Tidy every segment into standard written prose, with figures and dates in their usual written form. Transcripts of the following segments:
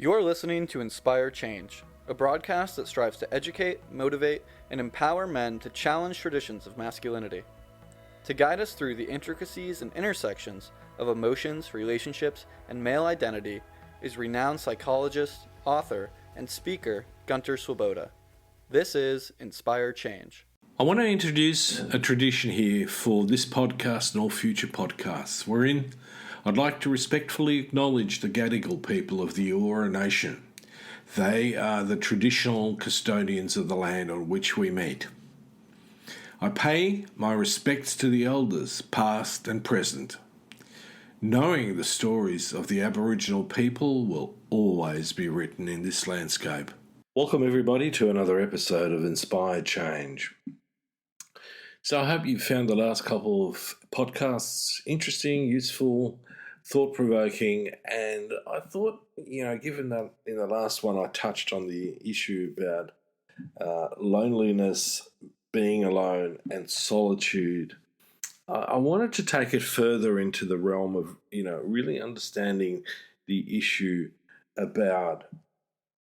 You're listening to Inspire Change, a broadcast that strives to educate, motivate, and empower men to challenge traditions of masculinity. To guide us through the intricacies and intersections of emotions, relationships, and male identity is renowned psychologist, author, and speaker Gunter. This is Inspire Change. I want to introduce a tradition here for this podcast and all future podcasts, wherein I'd like to respectfully acknowledge the Gadigal people of the Eora Nation. They are the traditional custodians of the land on which we meet. I pay my respects to the elders, past and present. Knowing the stories of the Aboriginal people will always be written in this landscape. Welcome everybody to another episode of Inspire Change. So I hope you found the last couple of podcasts interesting, useful, thought-provoking, and I thought, given that in the last one I touched on the issue about loneliness, being alone, and solitude, I wanted to take it further into the realm of, really understanding the issue about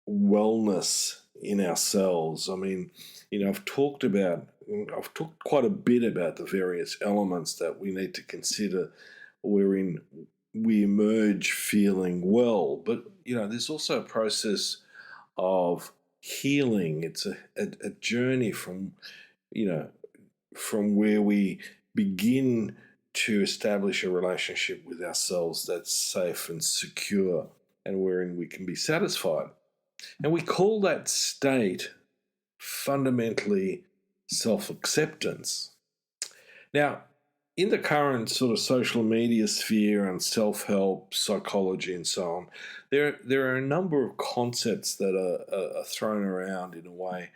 wellness in ourselves. I've talked quite a bit about the various elements that we need to consider wherein we emerge feeling well. But, there's also a process of healing. It's a journey from where we begin to establish a relationship with ourselves that's safe and secure and wherein we can be satisfied. And we call that state fundamentally self-acceptance. Now, in the current sort of social media sphere and self-help, psychology and so on, there are a number of concepts that are thrown around in a way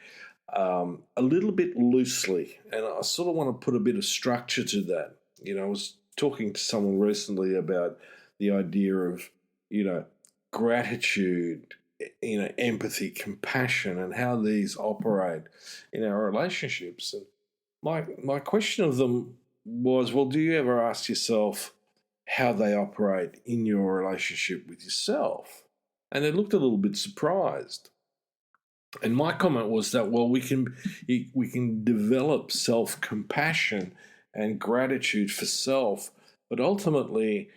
a little bit loosely, and I sort of want to put a bit of structure to that. I was talking to someone recently about the idea of, gratitude, empathy, compassion, and how these operate in our relationships. And my question of them was, well, do you ever ask yourself how they operate in your relationship with yourself? And they looked a little bit surprised. And my comment was that, well, we can develop self-compassion and gratitude for self, but ultimately,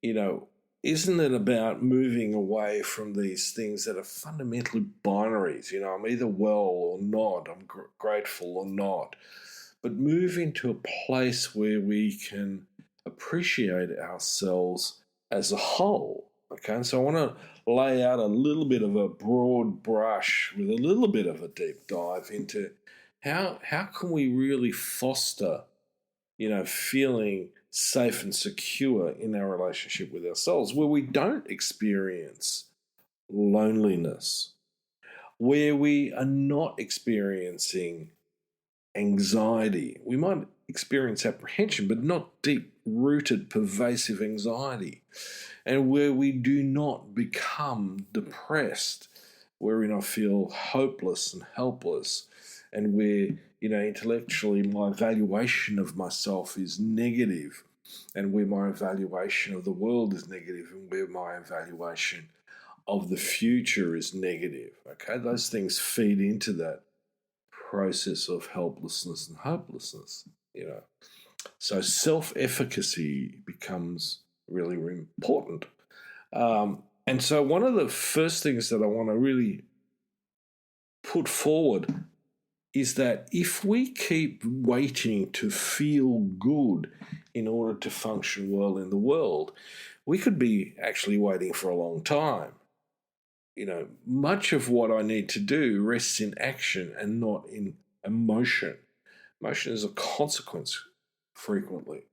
isn't it about moving away from these things that are fundamentally binaries? I'm either well or not, I'm grateful or not, but move into a place where we can appreciate ourselves as a whole. Okay, and so I want to lay out a little bit of a broad brush with a little bit of a deep dive into how can we really foster, feeling safe and secure in our relationship with ourselves, where we don't experience loneliness, where we are not experiencing anxiety. We might experience apprehension, but not deep-rooted, pervasive anxiety, and where we do not become depressed, wherein I feel hopeless and helpless, and where, intellectually my evaluation of myself is negative, and where my evaluation of the world is negative, and where my evaluation of the future is negative. Okay, those things feed into that process of helplessness and hopelessness. So self-efficacy becomes really, really important. And so one of the first things that I want to really put forward is that if we keep waiting to feel good in order to function well in the world, we could be actually waiting for a long time. Much of what I need to do rests in action and not in emotion. Emotion is a consequence frequently.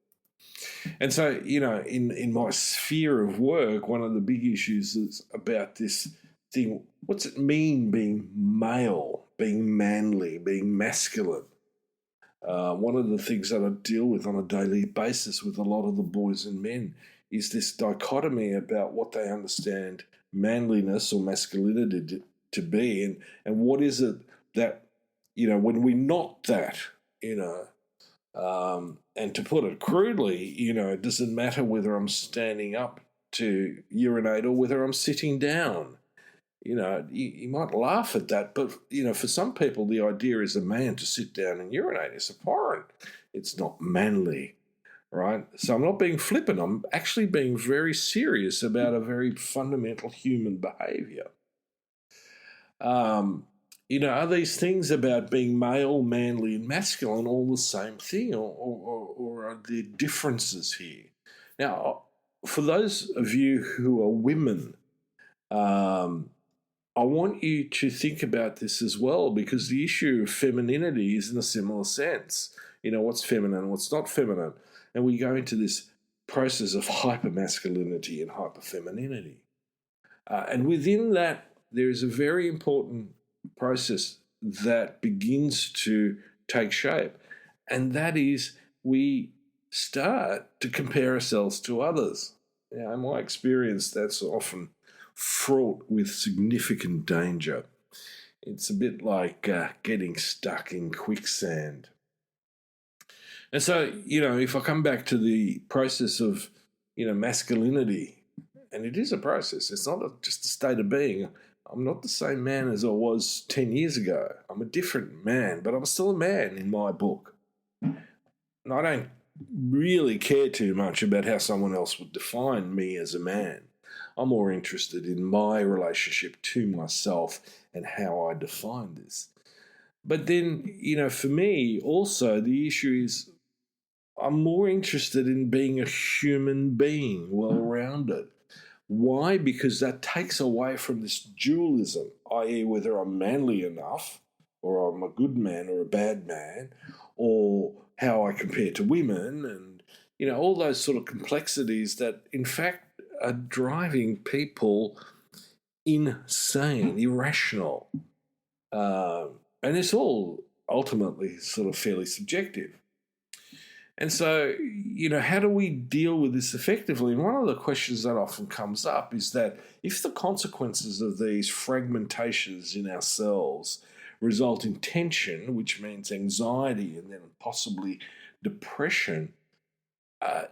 And so, in my sphere of work, one of the big issues is about this thing. What's it mean being male, being manly, being masculine? One of the things that I deal with on a daily basis with a lot of the boys and men is this dichotomy about what they understand manliness or masculinity to be, and what is it that, when we're not that, and to put it crudely, does it matter whether I'm standing up to urinate or whether I'm sitting down? You might laugh at that, but, for some people, the idea is a man to sit down and urinate is abhorrent. It's not manly, right? So I'm not being flippant. I'm actually being very serious about a very fundamental human behavior. Are these things about being male, manly, and masculine all the same thing, or are there differences here? Now, for those of you who are women, I want you to think about this as well, because the issue of femininity is in a similar sense. What's feminine, what's not feminine. And we go into this process of hypermasculinity and hyperfemininity. And within that, there is a very important process that begins to take shape. And that is, we start to compare ourselves to others. Now, in my experience, that's often fraught with significant danger. It's a bit like getting stuck in quicksand. And so, if I come back to the process of, masculinity, and it is a process, it's not just a state of being. I'm not the same man as I was 10 years ago. I'm a different man, but I'm still a man in my book. And I don't really care too much about how someone else would define me as a man. I'm more interested in my relationship to myself and how I define this. But then, for me, also, the issue is I'm more interested in being a human being, well-rounded. Why? Because that takes away from this dualism, i.e. whether I'm manly enough, or I'm a good man or a bad man, or how I compare to women, and, all those sort of complexities that, in fact, are driving people insane, irrational. And it's all ultimately sort of fairly subjective. And so, how do we deal with this effectively? And one of the questions that often comes up is that if the consequences of these fragmentations in ourselves result in tension, which means anxiety and then possibly depression,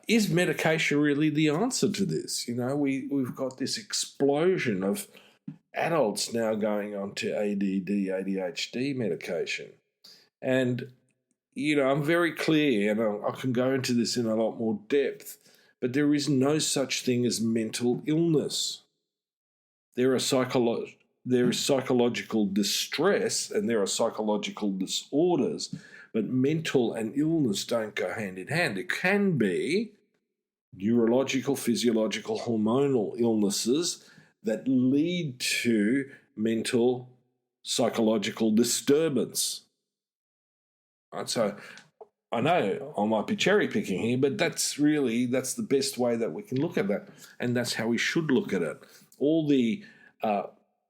is medication really the answer to this? We've got this explosion of adults now going on to ADD, ADHD medication. And, I'm very clear, and I can go into this in a lot more depth, but there is no such thing as mental illness. There is psychological distress and there are psychological disorders, but mental and illness don't go hand in hand. It can be neurological, physiological, hormonal illnesses that lead to mental, psychological disturbance. Right, so I know I might be cherry picking here, but that's the best way that we can look at that, and that's how we should look at it. All the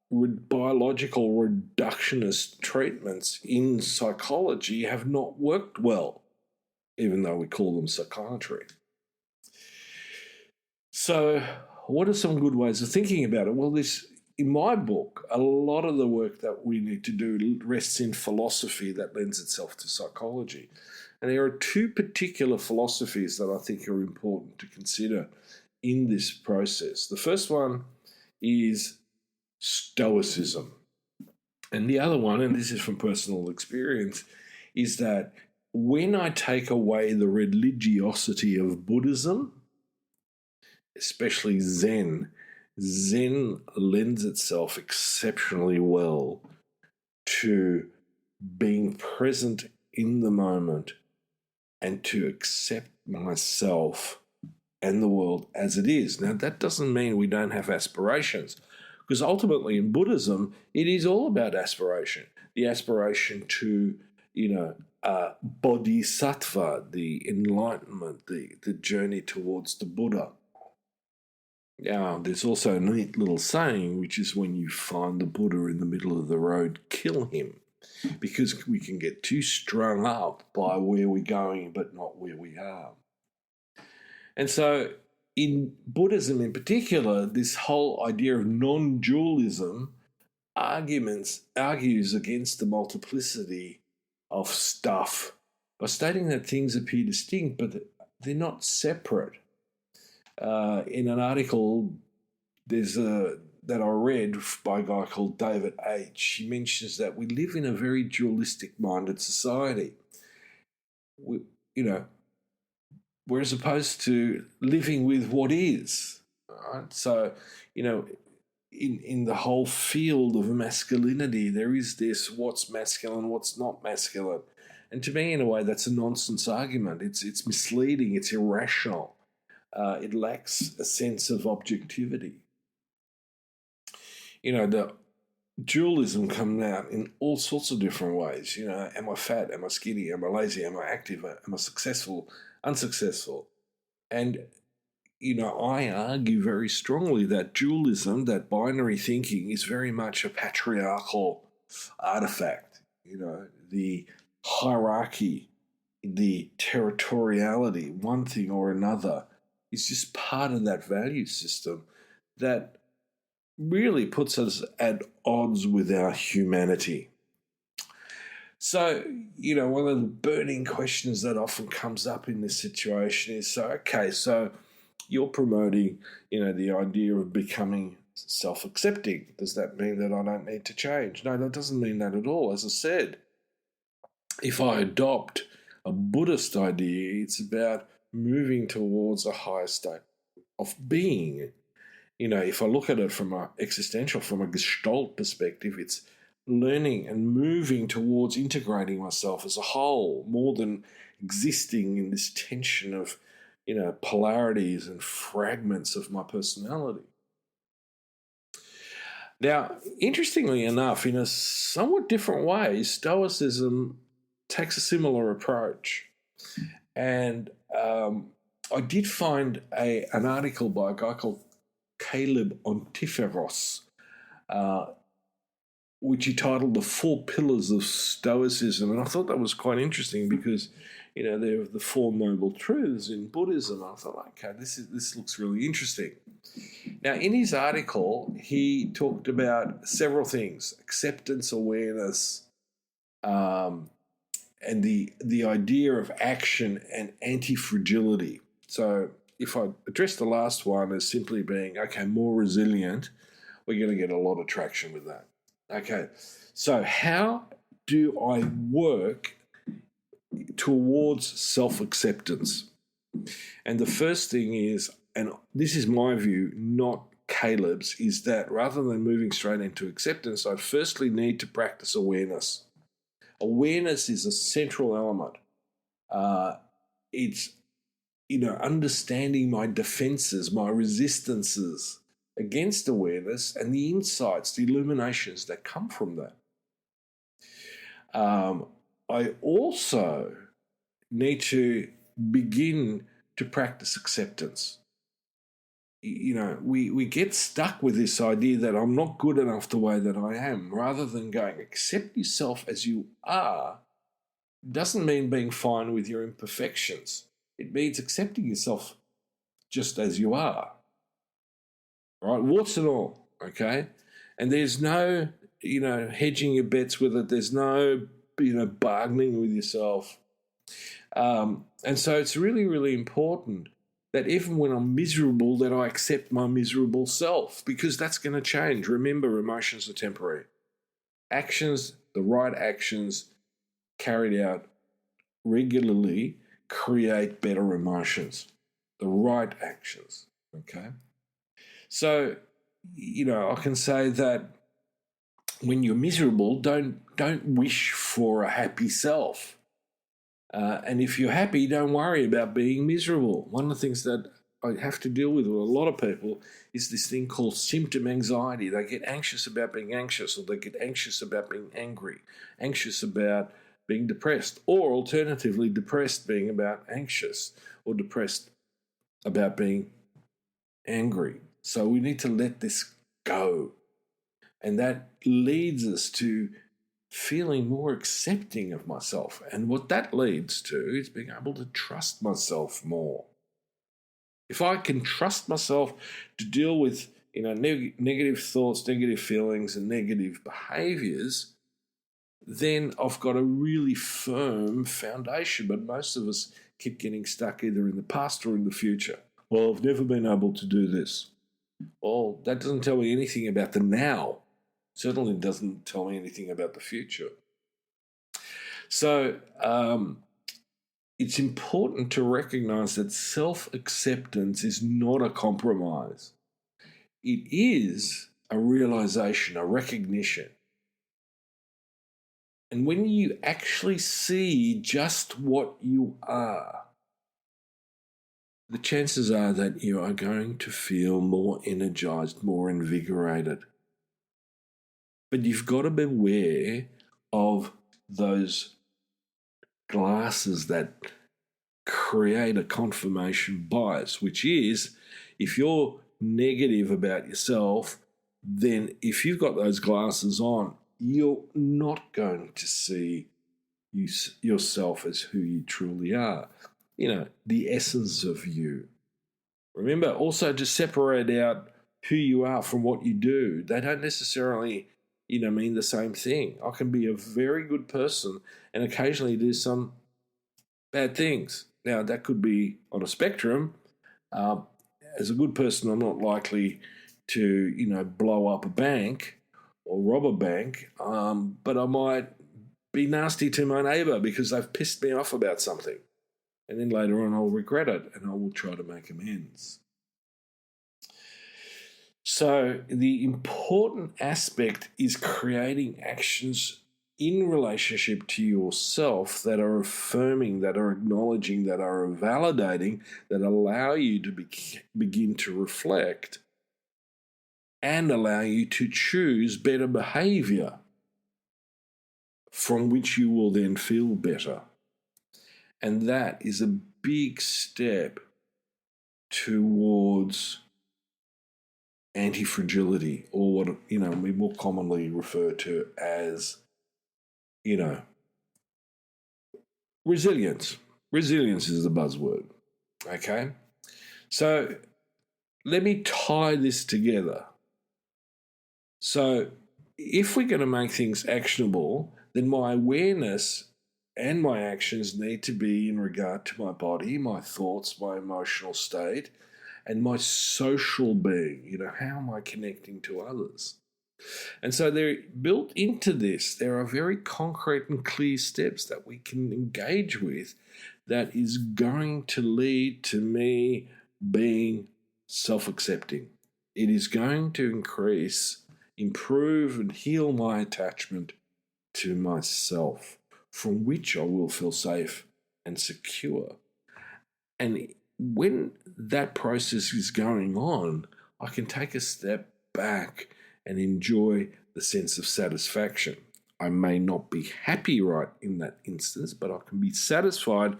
biological reductionist treatments in psychology have not worked well, even though we call them psychiatry. So, what are some good ways of thinking about it? Well, in my book, a lot of the work that we need to do rests in philosophy that lends itself to psychology. And there are two particular philosophies that I think are important to consider in this process. The first one is Stoicism. And the other one, and this is from personal experience, is that when I take away the religiosity of Buddhism, especially Zen lends itself exceptionally well to being present in the moment and to accept myself and the world as it is. Now, that doesn't mean we don't have aspirations, because ultimately in Buddhism, it is all about aspiration. The aspiration to, bodhisattva, the enlightenment, the journey towards the Buddha. Now, there's also a neat little saying, which is when you find the Buddha in the middle of the road, kill him, because we can get too strung up by where we're going but not where we are. And so in Buddhism in particular, this whole idea of non-dualism argues against the multiplicity of stuff by stating that things appear distinct, but they're not separate. In an article, there's that I read by a guy called David H. He mentions that we live in a very dualistic-minded society. We're as opposed to living with what is. Right? So, in the whole field of masculinity, there is this what's masculine, what's not masculine. And to me, in a way, that's a nonsense argument. It's misleading, it's irrational. It lacks a sense of objectivity. The dualism comes out in all sorts of different ways. Am I fat? Am I skinny? Am I lazy? Am I active? Am I successful? Unsuccessful? And I argue very strongly that dualism, that binary thinking, is very much a patriarchal artifact. The hierarchy, the territoriality, one thing or another, is just part of that value system that really puts us at odds with our humanity. So, one of the burning questions that often comes up in this situation is, so you're promoting, the idea of becoming self-accepting. Does that mean that I don't need to change? No, that doesn't mean that at all. As I said, if I adopt a Buddhist idea, it's about moving towards a higher state of being. If I look at it from a Gestalt perspective, it's learning and moving towards integrating myself as a whole, more than existing in this tension of, polarities and fragments of my personality. Now, interestingly enough, in a somewhat different way, Stoicism takes a similar approach. And I did find an article by a guy called Caleb Ontiferos, which he titled The Four Pillars of Stoicism. And I thought that was quite interesting because, they're the Four Noble Truths in Buddhism. I thought, okay, this looks really interesting. Now, in his article, he talked about several things: acceptance, awareness, and the idea of action and anti-fragility. So if I address the last one as simply being, more resilient, we're going to get a lot of traction with that. Okay, so how do I work towards self-acceptance? And the first thing is, and this is my view, not Caleb's, is that rather than moving straight into acceptance, I firstly need to practice awareness. Awareness is a central element. It's, understanding my defenses, my resistances against awareness, and the insights, the illuminations that come from that. I also need to begin to practice acceptance. We get stuck with this idea that I'm not good enough the way that I am, rather than going, accept yourself as you are. Doesn't mean being fine with your imperfections. It means accepting yourself just as you are. Right? Warts and all, okay? And there's no, hedging your bets with it. There's no, bargaining with yourself. And so it's really, really important that even when I'm miserable, that I accept my miserable self, because that's going to change. Remember, emotions are temporary. Actions, the right actions carried out regularly, create better emotions. The right actions, okay? So, I can say that when you're miserable, don't wish for a happy self. And if you're happy, don't worry about being miserable. One of the things that I have to deal with a lot of people is this thing called symptom anxiety. They get anxious about being anxious, or they get anxious about being angry, anxious about being depressed, or alternatively, depressed being about anxious, or depressed about being angry. So we need to let this go. And that leads us to feeling more accepting of myself. And what that leads to is being able to trust myself more. If I can trust myself to deal with negative thoughts, negative feelings, and negative behaviours, then I've got a really firm foundation. But most of us keep getting stuck either in the past or in the future. Well, I've never been able to do this. Well, that doesn't tell me anything about the now. Certainly doesn't tell me anything about the future. So it's important to recognize that self-acceptance is not a compromise. It is a realization, a recognition. And when you actually see just what you are, the chances are that you are going to feel more energized, more invigorated. But you've got to be aware of those glasses that create a confirmation bias, which is if you're negative about yourself, then if you've got those glasses on, you're not going to see yourself as who you truly are. The essence of you. Remember also to separate out who you are from what you do. They don't necessarily, mean the same thing. I can be a very good person and occasionally do some bad things. Now, that could be on a spectrum. As a good person, I'm not likely to, blow up a bank or rob a bank, but I might be nasty to my neighbour because they've pissed me off about something. And then later on, I'll regret it and I will try to make amends. So the important aspect is creating actions in relationship to yourself that are affirming, that are acknowledging, that are validating, that allow you to begin to reflect and allow you to choose better behavior from which you will then feel better. And that is a big step towards anti-fragility, or what we more commonly refer to as resilience. Resilience is the buzzword. Okay, so let me tie this together. So if we're going to make things actionable, then my awareness and my actions need to be in regard to my body, my thoughts, my emotional state, and my social being. How am I connecting to others? And so they're built into this. There are very concrete and clear steps that we can engage with that is going to lead to me being self-accepting. It is going to increase, improve, and heal my attachment to myself, from which I will feel safe and secure. And when that process is going on, I can take a step back and enjoy the sense of satisfaction. I may not be happy right in that instance, but I can be satisfied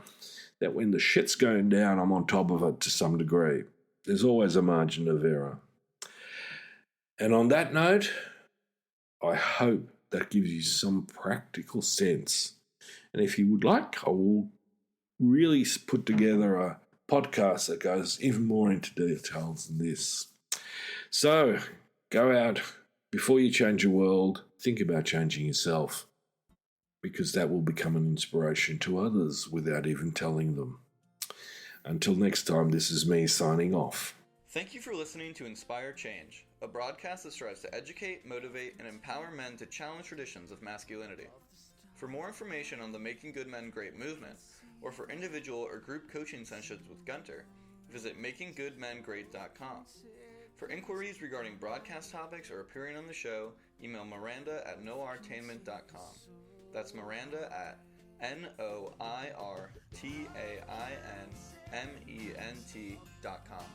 that when the shit's going down, I'm on top of it to some degree. There's always a margin of error. And on that note, I hope that gives you some practical sense. And if you would like, I will really put together a podcast that goes even more into details than this. So go out, before you change the world, think about changing yourself, because that will become an inspiration to others without even telling them. Until next time, this is me signing off. Thank you for listening to Inspire Change, a broadcast that strives to educate, motivate, and empower men to challenge traditions of masculinity. For more information on the Making Good Men Great movement, or for individual or group coaching sessions with Gunter, visit makinggoodmengreat.com. For inquiries regarding broadcast topics or appearing on the show, email Miranda at noirtainment.com. That's Miranda at NOIRTAINMENT.com.